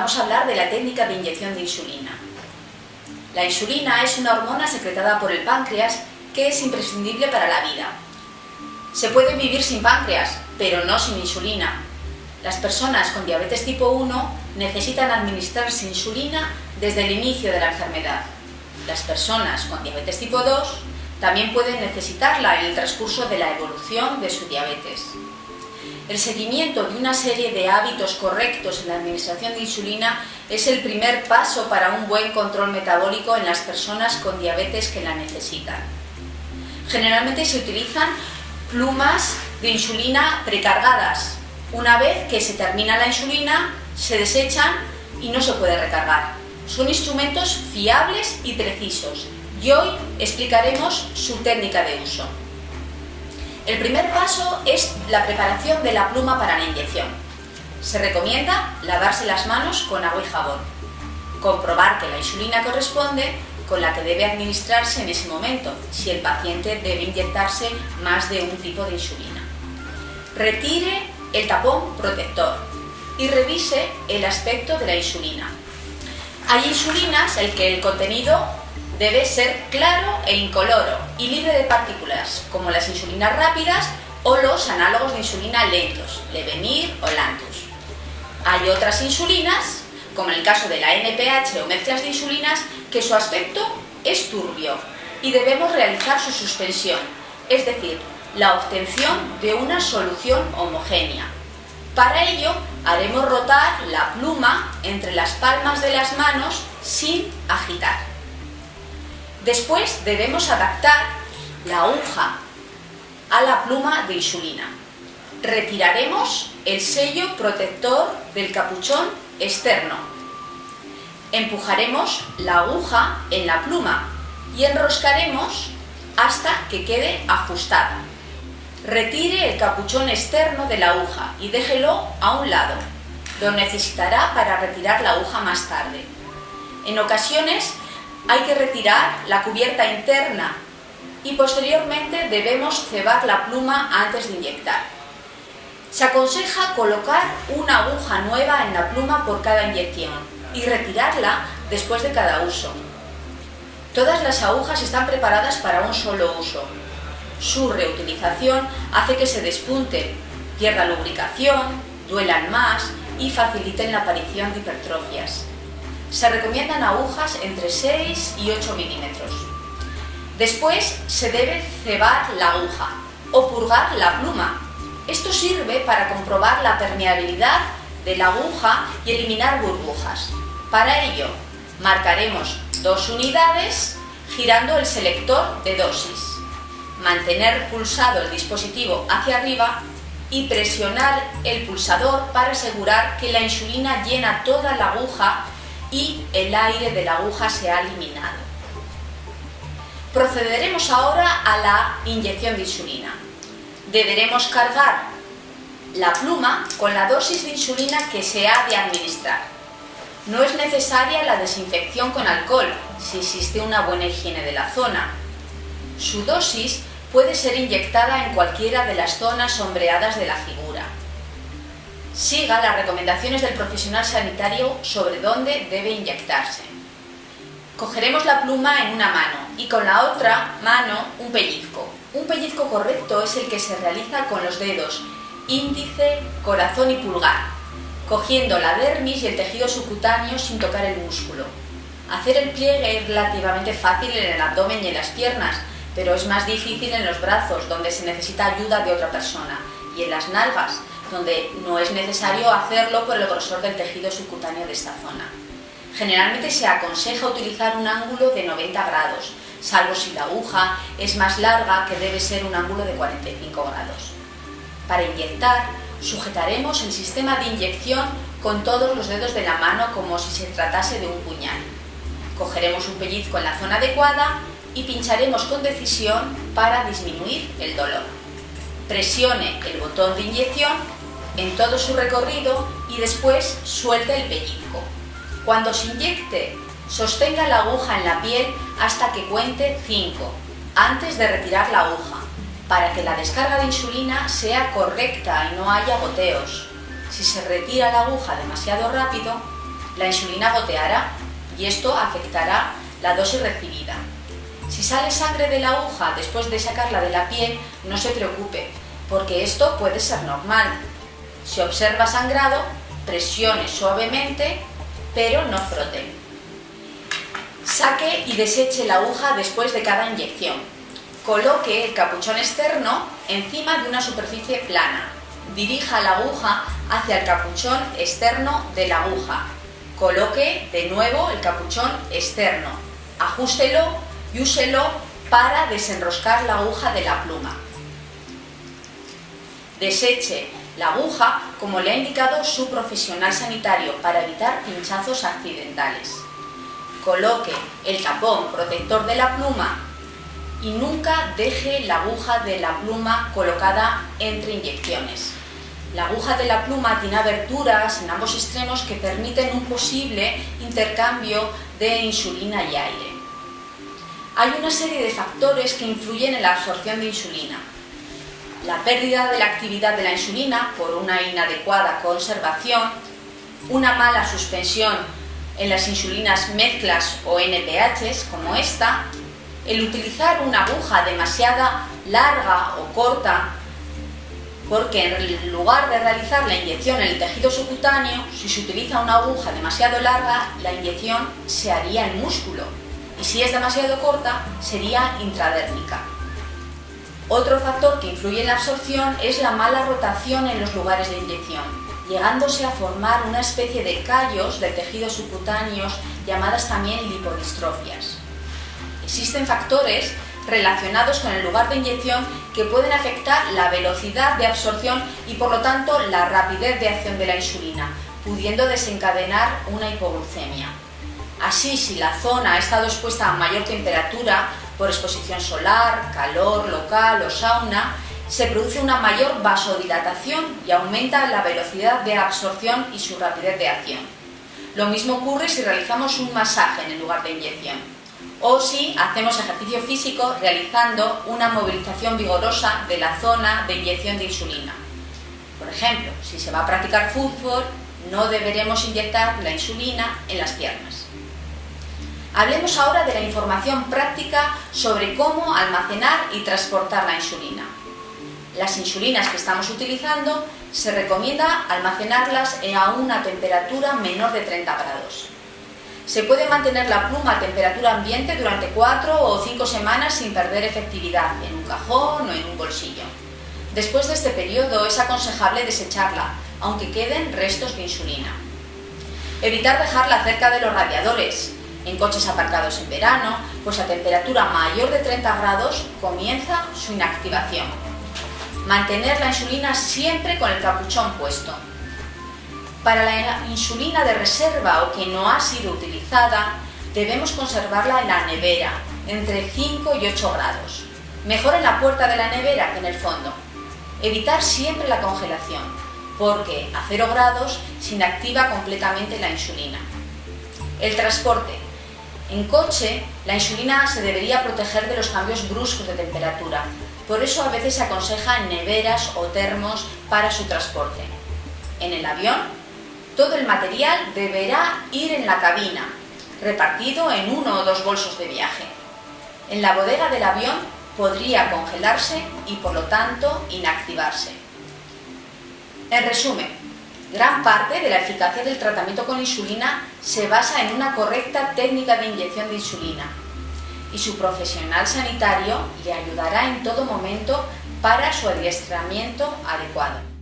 vamos a hablar de la técnica de inyección de insulina. La insulina es una hormona secretada por el páncreas que es imprescindible para la vida. Se puede vivir sin páncreas, pero no sin insulina. Las personas con diabetes tipo 1 necesitan administrarse insulina desde el inicio de la enfermedad. Las personas con diabetes tipo 2 también pueden necesitarla en el transcurso de la evolución de su diabetes. El seguimiento de una serie de hábitos correctos en la administración de insulina es el primer paso para un buen control metabólico en las personas con diabetes que la necesitan. Generalmente se utilizan plumas de insulina precargadas. Una vez que se termina la insulina, se desechan y no se puede recargar. Son instrumentos fiables y precisos y hoy explicaremos su técnica de uso. El primer paso es la preparación de la pluma para la inyección. Se recomienda lavarse las manos con agua y jabón, comprobar que la insulina corresponde con la que debe administrarse en ese momento, si el paciente debe inyectarse más de un tipo de insulina. Retire el tapón protector y revise el aspecto de la insulina. Hay insulinas en que el contenido debe ser claro e incoloro y libre de partículas, como las insulinas rápidas o los análogos de insulina lentos, Levenir o Lantus. Hay otras insulinas, como en el caso de la NPH o mezclas de insulinas, que su aspecto es turbio y debemos realizar su suspensión, es decir, la obtención de una solución homogénea. Para ello, haremos rotar la pluma entre las palmas de las manos sin agitar. Después debemos adaptar la aguja a la pluma de insulina. Retiraremos el sello protector del capuchón externo. Empujaremos la aguja en la pluma y enroscaremos hasta que quede ajustada. Retire el capuchón externo de la aguja y déjelo a un lado. Lo necesitará para retirar la aguja más tarde. En ocasiones hay que retirar la cubierta interna y posteriormente debemos cebar la pluma antes de inyectar. Se aconseja colocar una aguja nueva en la pluma por cada inyección y retirarla después de cada uso. Todas las agujas están preparadas para un solo uso. Su reutilización hace que se despunten, pierda lubricación, duelan más y faciliten la aparición de hipertrofias. Se recomiendan agujas entre 6 y 8 milímetros. Después se debe cebar la aguja o purgar la pluma. Esto sirve para comprobar la permeabilidad de la aguja y eliminar burbujas. Para ello, marcaremos 2 unidades girando el selector de dosis. Mantener pulsado el dispositivo hacia arriba y presionar el pulsador para asegurar que la insulina llena toda la aguja y el aire de la aguja se ha eliminado. Procederemos ahora a la inyección de insulina. Deberemos cargar la pluma con la dosis de insulina que se ha de administrar. No es necesaria la desinfección con alcohol si existe una buena higiene de la zona. Su dosis puede ser inyectada en cualquiera de las zonas sombreadas de la figura. Siga las recomendaciones del profesional sanitario sobre dónde debe inyectarse. Cogeremos la pluma en una mano y con la otra mano un pellizco. Un pellizco correcto es el que se realiza con los dedos índice, corazón y pulgar, cogiendo la dermis y el tejido subcutáneo sin tocar el músculo. Hacer el pliegue es relativamente fácil en el abdomen y en las piernas, pero es más difícil en los brazos, donde se necesita ayuda de otra persona, y en las nalgas, donde no es necesario hacerlo por el grosor del tejido subcutáneo de esta zona. Generalmente se aconseja utilizar un ángulo de 90 grados, salvo si la aguja es más larga, que debe ser un ángulo de 45 grados. Para inyectar, sujetaremos el sistema de inyección con todos los dedos de la mano como si se tratase de un puñal. Cogeremos un pellizco en la zona adecuada y pincharemos con decisión para disminuir el dolor. Presione el botón de inyección en todo su recorrido y después suelte el pellizco. Cuando se inyecte, sostenga la aguja en la piel hasta que cuente 5, antes de retirar la aguja, para que la descarga de insulina sea correcta y no haya goteos. Si se retira la aguja demasiado rápido, la insulina goteará y esto afectará la dosis recibida. Si sale sangre de la aguja después de sacarla de la piel, no se preocupe, porque esto puede ser normal. Si observa sangrado, presione suavemente, pero no frote. Saque y deseche la aguja después de cada inyección. Coloque el capuchón externo encima de una superficie plana. Dirija la aguja hacia el capuchón externo de la aguja. Coloque de nuevo el capuchón externo. Ajústelo y úselo para desenroscar la aguja de la pluma. Deseche la aguja como le ha indicado su profesional sanitario para evitar pinchazos accidentales. Coloque el tapón protector de la pluma y nunca deje la aguja de la pluma colocada entre inyecciones. La aguja de la pluma tiene aberturas en ambos extremos que permiten un posible intercambio de insulina y aire. Hay una serie de factores que influyen en la absorción de insulina. La pérdida de la actividad de la insulina por una inadecuada conservación, una mala suspensión en las insulinas mezclas o NPHs como esta, el utilizar una aguja demasiado larga o corta, porque en lugar de realizar la inyección en el tejido subcutáneo, si se utiliza una aguja demasiado larga, la inyección se haría en músculo, y si es demasiado corta, sería intradérmica. Otro factor que influye en la absorción es la mala rotación en los lugares de inyección, llegándose a formar una especie de callos de tejidos subcutáneos llamadas también lipodistrofias. Existen factores relacionados con el lugar de inyección que pueden afectar la velocidad de absorción y por lo tanto la rapidez de acción de la insulina, pudiendo desencadenar una hipoglucemia. Así, si la zona ha estado expuesta a mayor temperatura por exposición solar, calor local o sauna, se produce una mayor vasodilatación y aumenta la velocidad de absorción y su rapidez de acción. Lo mismo ocurre si realizamos un masaje en el lugar de inyección o si hacemos ejercicio físico realizando una movilización vigorosa de la zona de inyección de insulina. Por ejemplo, si se va a practicar fútbol, no deberemos inyectar la insulina en las piernas. Hablemos ahora de la información práctica sobre cómo almacenar y transportar la insulina. Las insulinas que estamos utilizando se recomienda almacenarlas a una temperatura menor de 30 grados. Se puede mantener la pluma a temperatura ambiente durante 4 o 5 semanas sin perder efectividad en un cajón o en un bolsillo. Después de este periodo es aconsejable desecharla, aunque queden restos de insulina. Evitar dejarla cerca de los radiadores. En coches aparcados en verano, pues a temperatura mayor de 30 grados comienza su inactivación. Mantener la insulina siempre con el capuchón puesto. Para la insulina de reserva o que no ha sido utilizada, debemos conservarla en la nevera, entre 5 y 8 grados. Mejor en la puerta de la nevera que en el fondo. Evitar siempre la congelación, porque a 0 grados se inactiva completamente la insulina. El transporte. En coche, la insulina se debería proteger de los cambios bruscos de temperatura. Por eso a veces se aconseja neveras o termos para su transporte. En el avión, todo el material deberá ir en la cabina, repartido en 1 o 2 bolsos de viaje. En la bodega del avión podría congelarse y por lo tanto inactivarse. En resumen, gran parte de la eficacia del tratamiento con insulina se basa en una correcta técnica de inyección de insulina y su profesional sanitario le ayudará en todo momento para su adiestramiento adecuado.